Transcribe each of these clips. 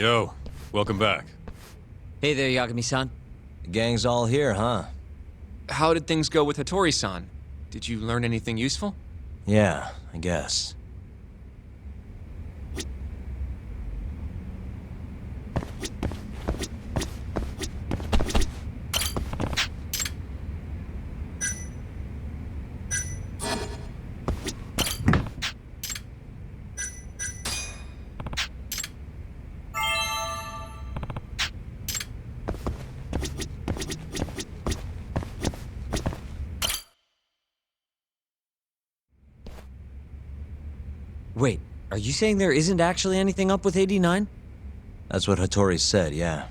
Yo, welcome back. Hey there, Yagami-san. The gang's all here, huh? How did things go with Hattori-san? Did you learn anything useful? Yeah, I guess. Wait, are you saying there isn't actually anything up with 89? That's what Hattori said, yeah.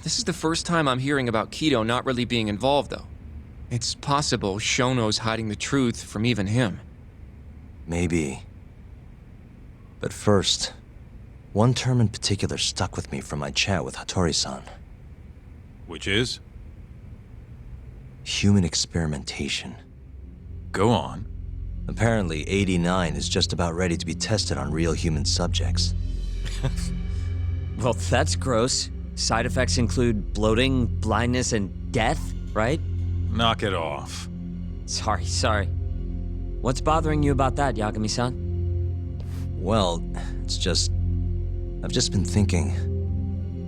This is the first time I'm hearing about Kido not really being involved, though. It's possible Shono's hiding the truth from even him. Maybe. But first, one term in particular stuck with me from my chat with Hattori-san. Which is? Human experimentation. Go on. Apparently, 89 is just about ready to be tested on real human subjects. Well, that's gross. Side effects include bloating, blindness, and death, right? Knock it off. Sorry. What's bothering you about that, Yagami-san? Well, it's just... I've just been thinking...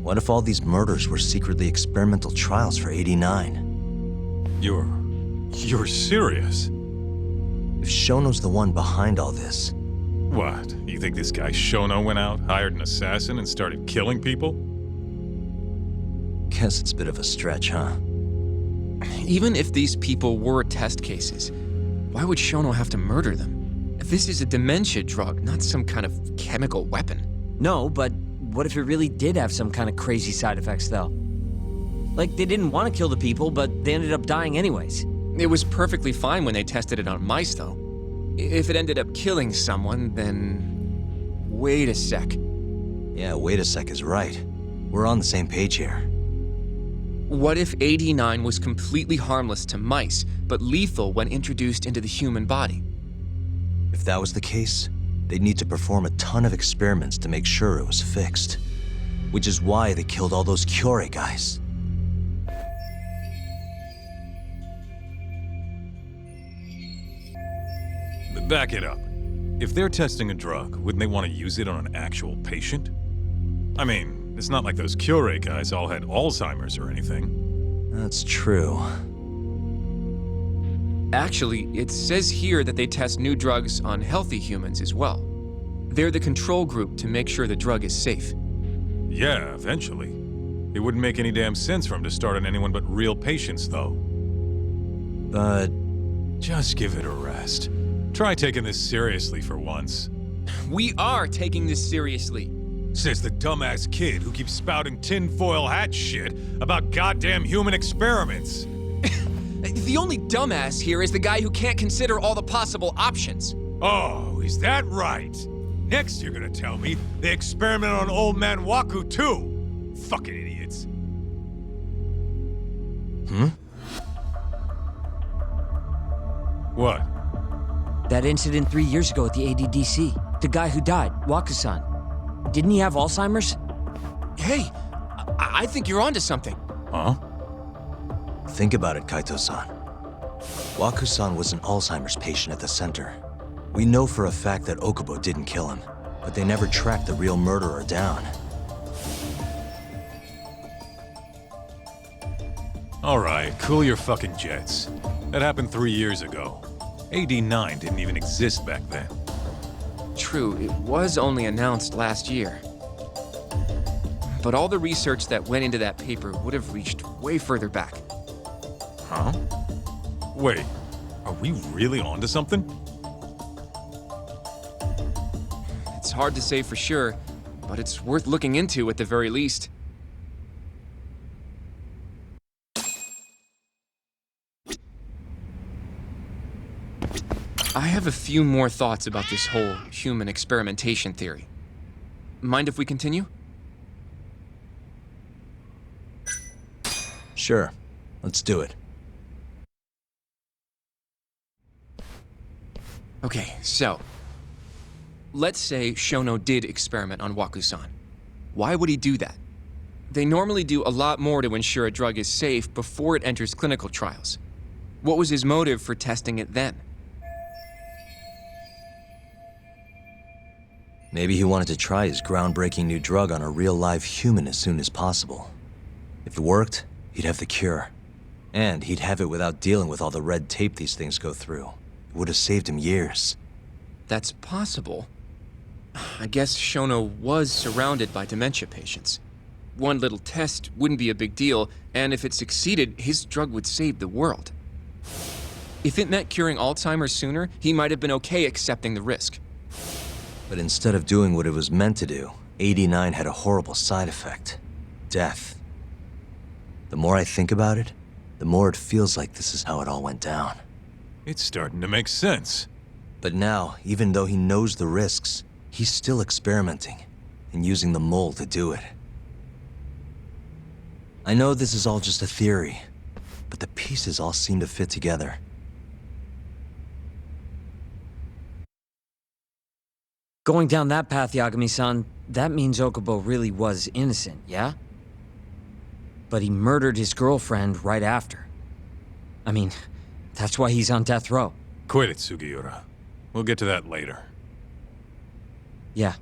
What if all these murders were secretly experimental trials for 89? You're serious? If Shono's the one behind all this... What? You think this guy Shono went out, hired an assassin, and started killing people? Guess it's a bit of a stretch, huh? Even if these people were test cases, why would Shono have to murder them? This is a dementia drug, not some kind of chemical weapon. No, but what if it really did have some kind of crazy side effects, though? Like, they didn't want to kill the people, but they ended up dying anyways. It was perfectly fine when they tested it on mice, though. If it ended up killing someone, then... Wait a sec. Yeah, wait a sec is right. We're on the same page here. What if 89 was completely harmless to mice, but lethal when introduced into the human body? If that was the case, they'd need to perform a ton of experiments to make sure it was fixed. Which is why they killed all those Kyorei guys. Back it up. If they're testing a drug, wouldn't they want to use it on an actual patient? I mean, it's not like those Kyorei guys all had Alzheimer's or anything. That's true. Actually, it says here that they test new drugs on healthy humans as well. They're the control group to make sure the drug is safe. Yeah, eventually. It wouldn't make any damn sense for him to start on anyone but real patients, though. But... Just give it a rest. Try taking this seriously for once. We are taking this seriously. Says the dumbass kid who keeps spouting tinfoil hat shit about goddamn human experiments. The only dumbass here is the guy who can't consider all the possible options. Oh, is that right? Next you're gonna tell me they experiment on old man Waku too. Fucking idiots. What? That incident 3 years ago at the ADDC. The guy who died, Waku-san. Didn't he have Alzheimer's? Hey, I think you're onto something. Huh? think about it, Kaito-san. Waku-san was an Alzheimer's patient at the center. We know for a fact that Okubo didn't kill him, but they never tracked the real murderer down. All right, cool your fucking jets. That happened 3 years ago. AD9 didn't even exist back then. True, it was only announced last year. But all the research that went into that paper would have reached way further back. Huh? Wait, are we really onto something? It's hard to say for sure, but it's worth looking into at the very least. I have a few more thoughts about this whole human experimentation theory. Mind if we continue? Sure, let's do it. Okay, so let's say Shono did experiment on Waku-san. Why would he do that? They normally do a lot more to ensure a drug is safe before it enters clinical trials. What was his motive for testing it then? Maybe he wanted to try his groundbreaking new drug on a real live human as soon as possible. If it worked, he'd have the cure. And he'd have it without dealing with all the red tape these things go through. It would have saved him years. That's possible. I guess Shono was surrounded by dementia patients. One little test wouldn't be a big deal, and if it succeeded, his drug would save the world. If it meant curing Alzheimer's sooner, he might have been okay accepting the risk. But instead of doing what it was meant to do, 89 had a horrible side effect. Death. The more I think about it, the more it feels like this is how it all went down. It's starting to make sense. But now, even though he knows the risks, he's still experimenting and using the mole to do it. I know this is all just a theory, but the pieces all seem to fit together. Going down that path, Yagami-san, that means Okubo really was innocent, yeah? But he murdered his girlfriend right after. I mean, that's why he's on death row. Quit it, Sugiura. We'll get to that later. Yeah.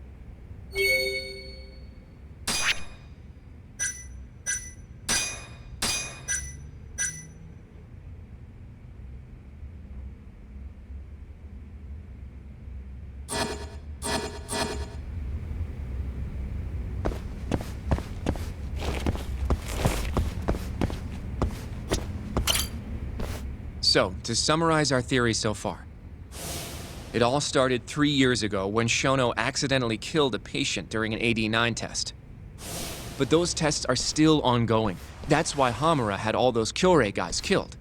So, to summarize our theory so far. It all started 3 years ago when Shono accidentally killed a patient during an AD9 test. But those tests are still ongoing. That's why Hamura had all those Kyorei guys killed.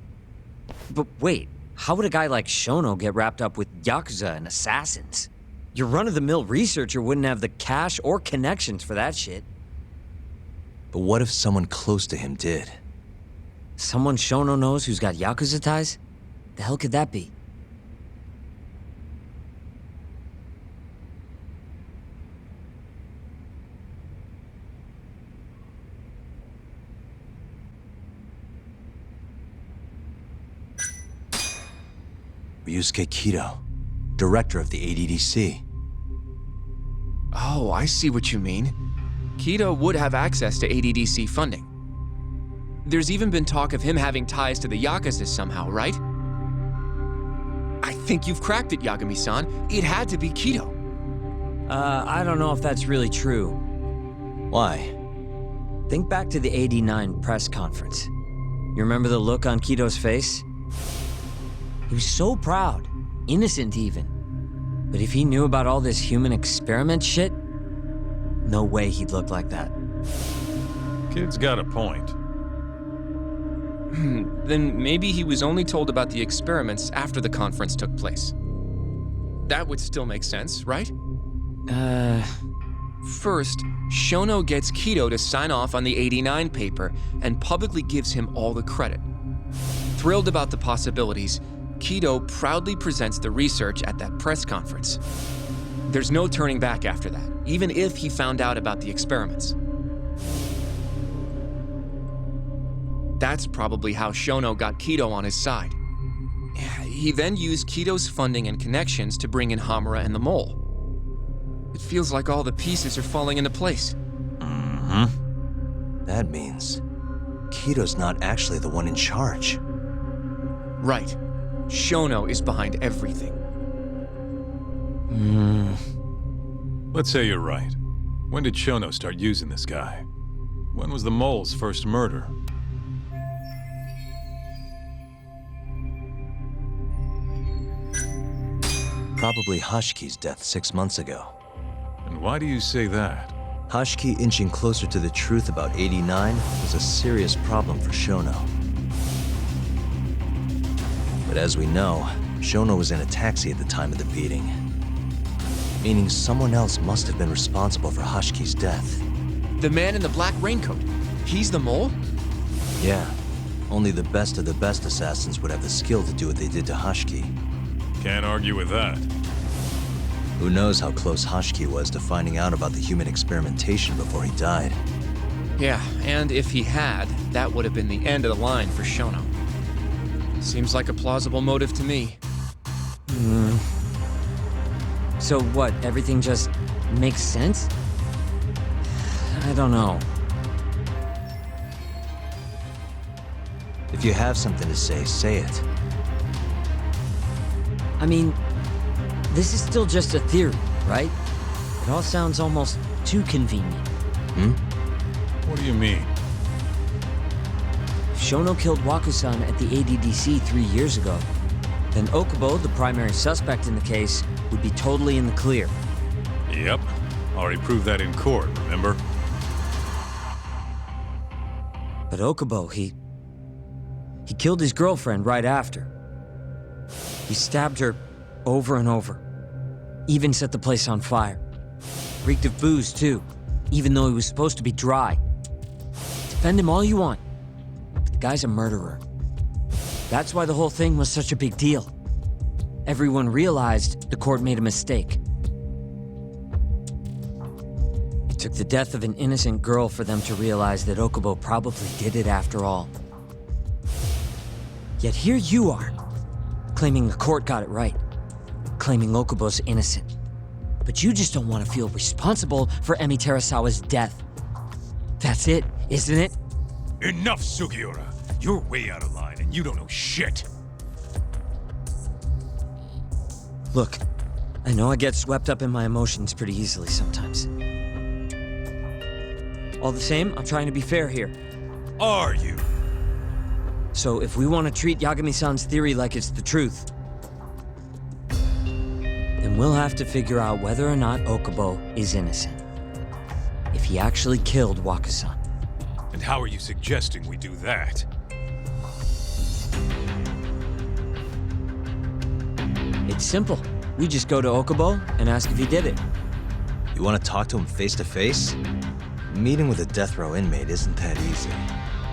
But wait, how would a guy like Shono get wrapped up with Yakuza and assassins? Your run-of-the-mill researcher wouldn't have the cash or connections for that shit. But what if someone close to him did? Someone Shono knows who's got Yakuza ties? The hell could that be? Ryusuke Kido, director of the ADDC. Oh, I see what you mean. Kido would have access to ADDC funding. There's even been talk of him having ties to the Yakuza somehow, right? I think you've cracked it, Yagami-san. It had to be Kido. I don't know if that's really true. Why? Think back to the '89 press conference. You remember the look on Kido's face? He was so proud, innocent even. But if he knew about all this human experiment shit, no way he'd look like that. Kid's got a point. Then maybe he was only told about the experiments after the conference took place. That would still make sense, right? First, Shono gets Kido to sign off on the '89 paper and publicly gives him all the credit. Thrilled about the possibilities, Kido proudly presents the research at that press conference. There's no turning back after that, even if he found out about the experiments. That's probably how Shono got Kido on his side. He then used Kido's funding and connections to bring in Hamura and the Mole. It feels like all the pieces are falling into place. Mm-hmm. That means Kido's not actually the one in charge. Right. Shono is behind everything. Let's say you're right. When did Shono start using this guy? When was the Mole's first murder? Probably Hashki's death 6 months ago. And why do you say that? Hashki inching closer to the truth about 89 was a serious problem for Shono. But as we know, Shono was in a taxi at the time of the beating. Meaning someone else must have been responsible for Hashki's death. The man in the black raincoat. He's the Mole? Yeah. Only the best of the best assassins would have the skill to do what they did to Hashki. Can't argue with that. Who knows how close Hashiki was to finding out about the human experimentation before he died. Yeah, and if he had, that would have been the end of the line for Shono. Seems like a plausible motive to me. So what, everything just makes sense? I don't know. If you have something to say it. I mean, this is still just a theory, right? It all sounds almost too convenient. What do you mean? If Shono killed Waku-san at the ADDC 3 years ago, then Okubo, the primary suspect in the case, would be totally in the clear. Yep. Already proved that in court, remember? But Okubo, he killed his girlfriend right after. He stabbed her over and over. Even set the place on fire. Reeked of booze, too, even though he was supposed to be dry. Defend him all you want, but the guy's a murderer. That's why the whole thing was such a big deal. Everyone realized the court made a mistake. It took the death of an innocent girl for them to realize that Okubo probably did it after all. Yet here you are, claiming the court got it right, claiming Okubo's innocent. But you just don't want to feel responsible for Emi Terasawa's death. That's it, isn't it? Enough, Sugiura! You're way out of line, and you don't know shit! Look, I know I get swept up in my emotions pretty easily sometimes. All the same, I'm trying to be fair here. Are you? So if we want to treat Yagami-san's theory like it's the truth, then we'll have to figure out whether or not Okubo is innocent. If he actually killed Waku-san. And how are you suggesting we do that? It's simple. We just go to Okubo and ask if he did it. You want to talk to him face to face? Meeting with a death row inmate isn't that easy.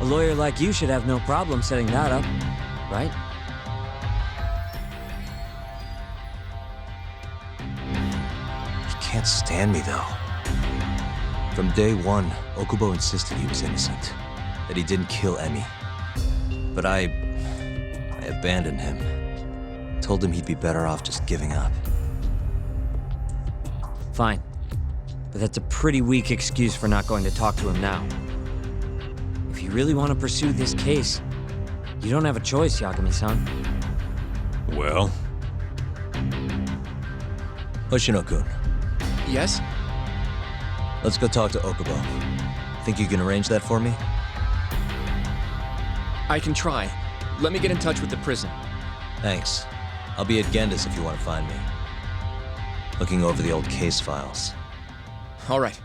A lawyer like you should have no problem setting that up, right? He can't stand me, though. From day one, Okubo insisted he was innocent, that he didn't kill Emi. But I abandoned him. Told him he'd be better off just giving up. Fine. But that's a pretty weak excuse for not going to talk to him now. If you really want to pursue this case, you don't have a choice, Yagami-san. Well? Hoshino-kun, Yes? let's go talk to Okubo. Think you can arrange that for me? I can try. Let me get in touch with the prison. Thanks. I'll be at Genda's if you want to find me. Looking over the old case files. All right.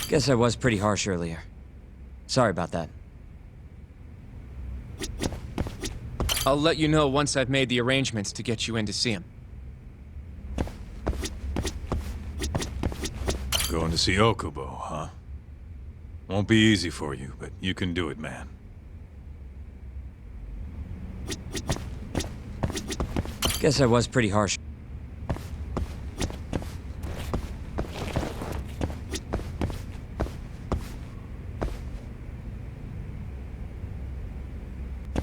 Guess I was pretty harsh earlier. Sorry about that. I'll let you know once I've made the arrangements to get you in to see him. Going to see Okubo, huh? Won't be easy for you, but you can do it, man. Guess I was pretty harsh.